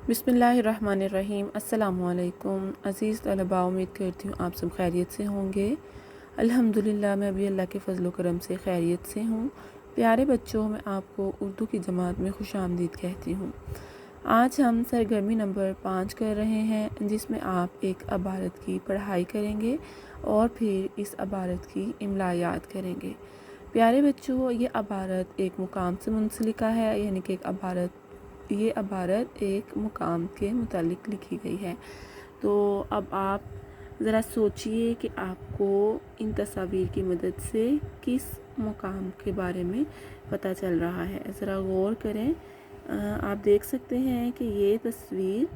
बिस्मिल्लाहिर्रहमानिर्रहीम। अस्सलामु अलैकुम अज़ीज़ तलबा, उम्मीद करती हूँ आप सब खैरियत से होंगे। अल्हम्दुलिल्लाह मैं भी अल्लाह के फजल करम से खैरियत से हूँ। प्यारे बच्चों, मैं आपको उर्दू की जमात में खुशामदीद कहती हूँ। आज हम सरगर्मी नंबर 5 कर रहे हैं, जिसमें आप एक अबारत की पढ़ाई करेंगे और फिर इस अबारत की इमला याद करेंगे। प्यारे बच्चों, ये अबारत एक मुकाम से मुंसलिका है, यानी कि ये अबारत एक मुकाम के मुतालिक लिखी गई है। तो अब आप ज़रा सोचिए कि आपको इन तस्वीर की मदद से किस मुकाम के बारे में पता चल रहा है। ज़रा गौर करें। आप देख सकते हैं कि ये तस्वीर,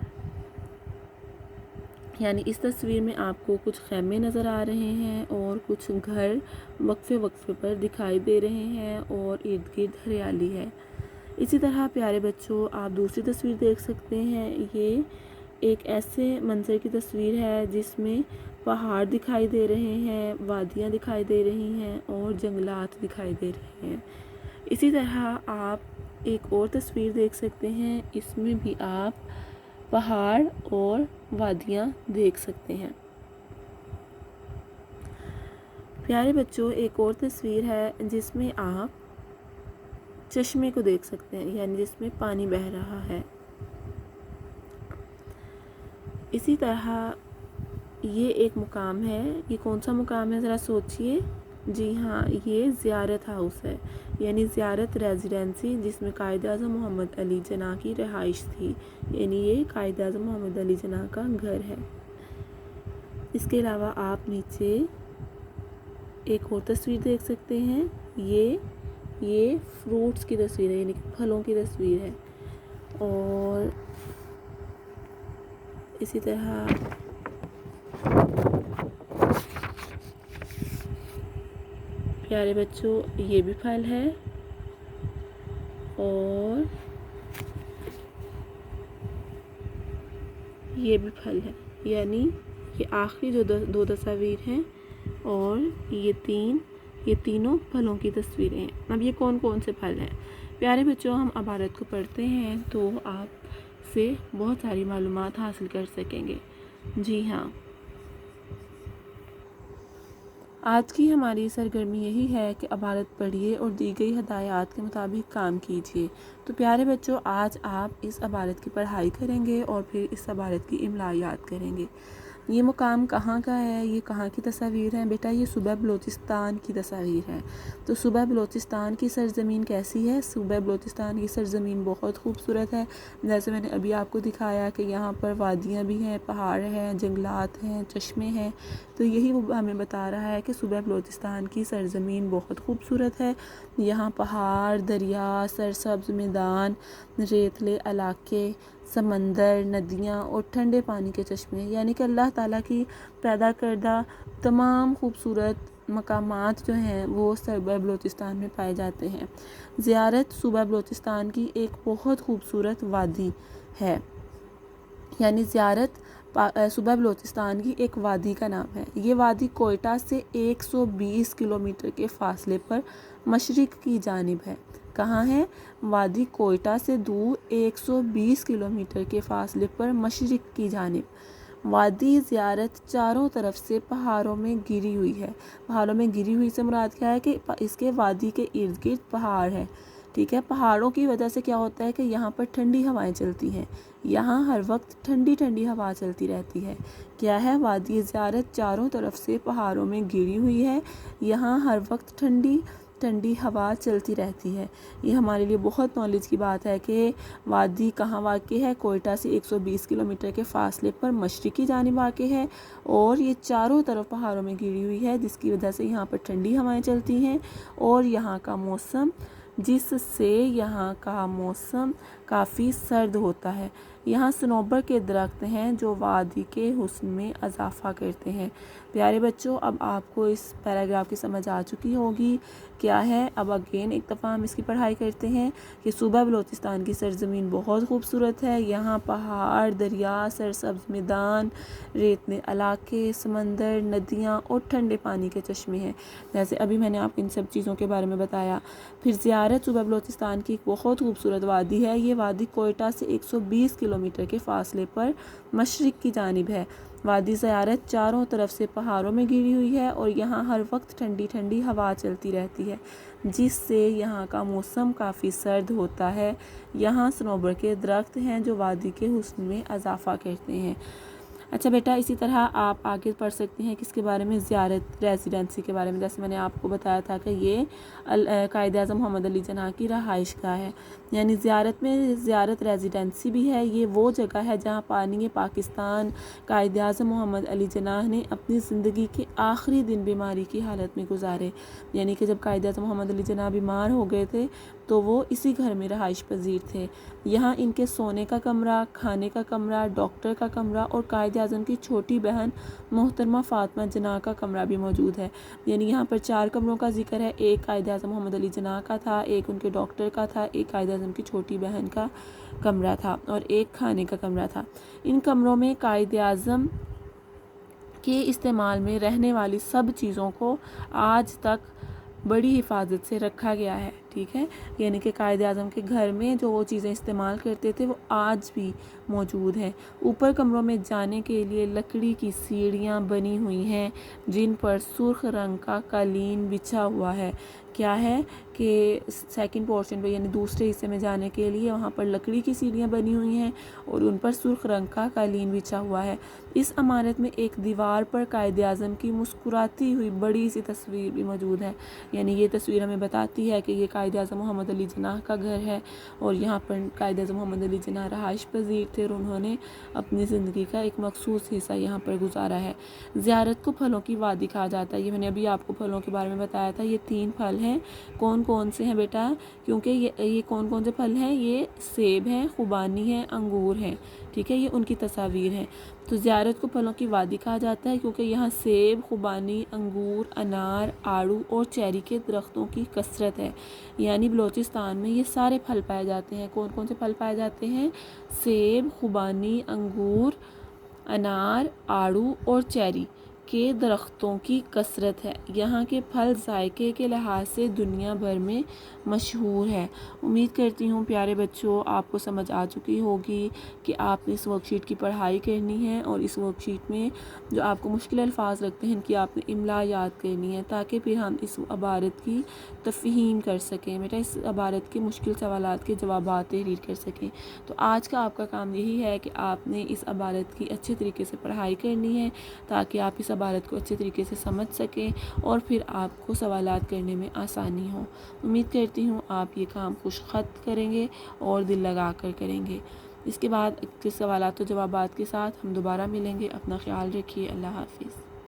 यानी इस तस्वीर में आपको कुछ खैमे नज़र आ रहे हैं और कुछ घर वक्फे वक्फे पर दिखाई दे रहे हैं और इर्द गिर्द हरियाली है। इसी तरह प्यारे बच्चों, आप दूसरी तस्वीर देख सकते हैं। ये एक ऐसे मंजर की तस्वीर है जिसमें पहाड़ दिखाई दे रहे हैं, वादियाँ दिखाई दे रही हैं और जंगलात दिखाई दे रहे हैं। इसी तरह आप एक और तस्वीर देख सकते हैं, इसमें भी आप पहाड़ और वादियाँ देख सकते हैं। प्यारे बच्चों, एक और तस्वीर है जिसमें आप चश्मे को देख सकते हैं, यानी जिसमें पानी बह रहा है। इसी तरह ये एक मुकाम है। ये कौन सा मुकाम है, ज़रा सोचिए। जी हाँ, ये ज़ियारत हाउस है, यानी ज़ियारत रेजिडेंसी, जिसमें कायद आज़म मोहम्मद अली जना की रहाइश थी। यानी ये कायद आज़म मोहम्मद अली जना का घर है। इसके अलावा आप नीचे एक और तस्वीर देख सकते हैं। ये फ्रूट्स की तस्वीर है, यानी फलों की तस्वीर है। और इसी तरह प्यारे बच्चों, ये भी फल है और ये भी फल है, यानी ये आखिरी जो दो तस्वीर हैं और ये तीनों फलों की तस्वीरें हैं। अब ये कौन कौन से फल हैं? प्यारे बच्चों, हम अबारत को पढ़ते हैं तो आप से बहुत सारी मालूमात हासिल कर सकेंगे। जी हाँ, आज की हमारी सरगर्मी यही है कि अबारत पढ़िए और दी गई हदायत के मुताबिक काम कीजिए। तो प्यारे बच्चों, आज आप इस अबारत की पढ़ाई करेंगे और फिर इस अबारत की इमला याद करेंगे। ये मुकाम कहाँ का है, ये कहाँ की तस्वीर है? बेटा, ये सूबा बलूचिस्तान की तस्वीर है। तो सूबा बलूचिस्तान की सरजमीन कैसी है? सूबा बलूचिस्तान की सरजमीन बहुत खूबसूरत है। जैसे मैंने अभी आपको दिखाया कि यहाँ पर वादियाँ भी हैं, पहाड़ हैं, जंगलात हैं, चश्मे हैं। तो यही वो हमें बता रहा है कि सूबा बलूचिस्तान की सरजमीन बहुत खूबसूरत है। यहाँ पहाड़, दरिया, सरसब्ज मैदान, रेतले इलाके, समंदर, नदियाँ और ठंडे पानी के चश्मे, यानी कि अल्लाह ताला की पैदा करदा तमाम खूबसूरत मकामात जो हैं वो सूबा बलूचिस्तान में पाए जाते हैं। ज़ियारत सूबा बलूचिस्तान की एक बहुत खूबसूरत वादी है, यानी ज़ियारत सूबा बलूचिस्तान की एक वादी का नाम है। ये वादी कोयटा से 120 किलोमीटर के फासले पर मशरिक़ की जानिब है। कहाँ है? वादी कोयटा से दूर 120 किलोमीटर के फासले पर मशरिक़ की जानिब। वादी ज़ियारत चारों तरफ से पहाड़ों में घिरी हुई है। पहाड़ों में घिरी हुई से मुराद क्या है कि इसके वादी के इर्द गिर्द पहाड़ है। ठीक है, पहाड़ों की वजह से क्या होता है कि यहाँ पर ठंडी हवाएं चलती हैं। यहाँ हर वक्त ठंडी ठंडी हवा चलती रहती है। क्या है? वादी ज़ियारत चारों तरफ से पहाड़ों में घिरी हुई है। यहाँ हर वक्त ठंडी ठंडी हवा चलती रहती है। ये हमारे लिए बहुत नॉलेज की बात है कि वादी कहाँ वाक़ है। कोयटा से 120 किलोमीटर के फासले पर मशरिक़ी जानिब वाक़ है और ये चारों तरफ पहाड़ों में घिरी हुई है, जिसकी वजह से यहाँ पर ठंडी हवाएं चलती हैं और यहाँ का मौसम काफ़ी सर्द होता है। यहाँ सनोबर के दरख्त हैं जो वादी के हुस्न में इजाफ़ा करते हैं। प्यारे बच्चों, अब आपको इस पैराग्राफ की समझ आ चुकी होगी। क्या है? अब अगेन एक दफ़ा हम इसकी पढ़ाई करते हैं कि सूबा बलूचिस्तान की सरजमीन बहुत खूबसूरत है। यहाँ पहाड़, दरिया, सरसब्ज मैदान, रेतले इलाके, समंदर, नदियाँ और ठंडे पानी के चश्मे हैं। जैसे अभी मैंने आपको इन सब चीज़ों के बारे में बताया। फिर ज़ियारत ज़ियारत صوبہ بلوچستان کی ایک بہت خوبصورت وادی ہے۔ یہ وادی کوئٹہ سے 120 کلومیٹر کے فاصلے پر مشرق کی جانب ہے۔ وادی زیارت چاروں طرف سے پہاڑوں میں گھری ہوئی ہے اور یہاں ہر وقت ٹھنڈی ٹھنڈی ہوا چلتی رہتی ہے، جس سے یہاں کا موسم کافی سرد ہوتا ہے۔ یہاں سنوبر کے درخت ہیں جو وادی کے حسن میں اضافہ کرتے ہیں۔ اچھا بیٹا، اسی طرح آپ آگے پڑھ سکتے ہیں کس کے بارے میں، زیارت ریزیڈنسی کے بارے میں۔ جیسے میں نے آپ کو بتایا تھا کہ یہ قائد اعظم محمد علی جناح کی رہائش گاہ ہے، یعنی زیارت میں زیارت ریزیڈنسی بھی ہے۔ یہ وہ جگہ ہے جہاں بانی پاکستان قائد اعظم محمد علی جناح نے اپنی زندگی کے آخری دن بیماری کی حالت میں گزارے، یعنی کہ جب قائد اعظم محمد علی جناح بیمار ہو گئے تھے تو وہ اسی گھر میں رہائش پذیر تھے۔ یہاں ان کے سونے کا کمرہ، کھانے کا کمرہ، ڈاکٹر کا کمرہ اور قائد اعظم کی چھوٹی بہن محترمہ فاطمہ جناح کا کمرہ بھی موجود ہے۔ یعنی یہاں پر 4 کمروں کا ذکر ہے، ایک قائد اعظم محمد علی جناح کا تھا، ایک ان کے ڈاکٹر کا تھا، ایک قائد اعظم کی چھوٹی بہن کا کمرہ تھا اور ایک کھانے کا کمرہ تھا۔ ان کمروں میں قائد اعظم کے استعمال میں رہنے والی سب چیزوں کو آج تک بڑی حفاظت سے رکھا گیا ہے، ٹھیک ہے، یعنی کہ قائد اعظم کے گھر میں جو وہ چیزیں استعمال کرتے تھے وہ آج بھی موجود ہیں۔ اوپر کمروں میں جانے کے لیے لکڑی کی سیڑھیاں بنی ہوئی ہیں جن پر سرخ رنگ کا قالین بچھا ہوا ہے۔ کیا ہے کہ سیکنڈ پورشن پہ یعنی دوسرے حصے میں جانے کے لیے وہاں پر لکڑی کی سیڑھیاں بنی ہوئی ہیں اور ان پر سرخ رنگ کا قالین بچھا ہوا ہے۔ اس عمارت میں ایک دیوار پر قائد اعظم کی مسکراتی ہوئی بڑی سی تصویر بھی موجود ہے، یعنی یہ تصویر ہمیں بتاتی ہے کہ یہ قائد اعظم محمد علی جناح کا گھر ہے اور یہاں پر قائد اعظم محمد علی جناح رہائش پذیر تھے اور انہوں نے اپنی زندگی کا ایک مخصوص حصہ یہاں پر گزارا ہے۔ زیارت کو پھلوں کی وادی کہا جاتا ہے۔ یہ میں نے ابھی آپ کو پھلوں کے بارے میں بتایا تھا، یہ 3 پھل ہیں۔ کون کون سے ہیں بیٹا؟ کیونکہ یہ کون کون سے پھل ہیں؟ یہ سیب ہیں، خوبانی ہیں، انگور ہیں، ٹھیک ہے، یہ ان کی تصاویر ہیں۔ تو زیارت کو پھلوں کی وادی کہا جاتا ہے کیونکہ یہاں سیب، خوبانی، انگور، انار، آڑو اور چیری کے درختوں کی کثرت ہے، یعنی بلوچستان میں یہ سارے پھل پائے جاتے ہیں۔ کون کون سے پھل پائے جاتے ہیں؟ سیب، خوبانی، انگور، انار، آڑو اور چیری کے درختوں کی کثرت ہے۔ یہاں کے پھل ذائقے کے لحاظ سے دنیا بھر میں مشہور ہے۔ امید کرتی ہوں پیارے بچوں آپ کو سمجھ آ چکی ہوگی کہ آپ نے اس ورک شیٹ کی پڑھائی کرنی ہے اور اس ورک شیٹ میں جو آپ کو مشکل الفاظ لگتے ہیں ان کی آپ نے املا یاد کرنی ہے تاکہ پھر ہم اس عبارت کی تفہیم کر سکیں، بیٹا اس عبارت کے مشکل سوالات کے جوابات تحریر کر سکیں۔ تو آج کا آپ کا کام یہی ہے کہ آپ نے اس عبارت کی اچھے طریقے سے پڑھائی کرنی ہے تاکہ آپ اس عبارت کو اچھے طریقے سے سمجھ سکیں اور پھر آپ کو سوالات کرنے میں آسانی ہو۔ امید کرتی ہوں آپ یہ کام خوش خط کریں گے اور دل لگا کر کریں گے۔ اس کے بعد سوالات و جوابات کے ساتھ ہم دوبارہ ملیں گے۔ اپنا خیال رکھیے۔ اللہ حافظ۔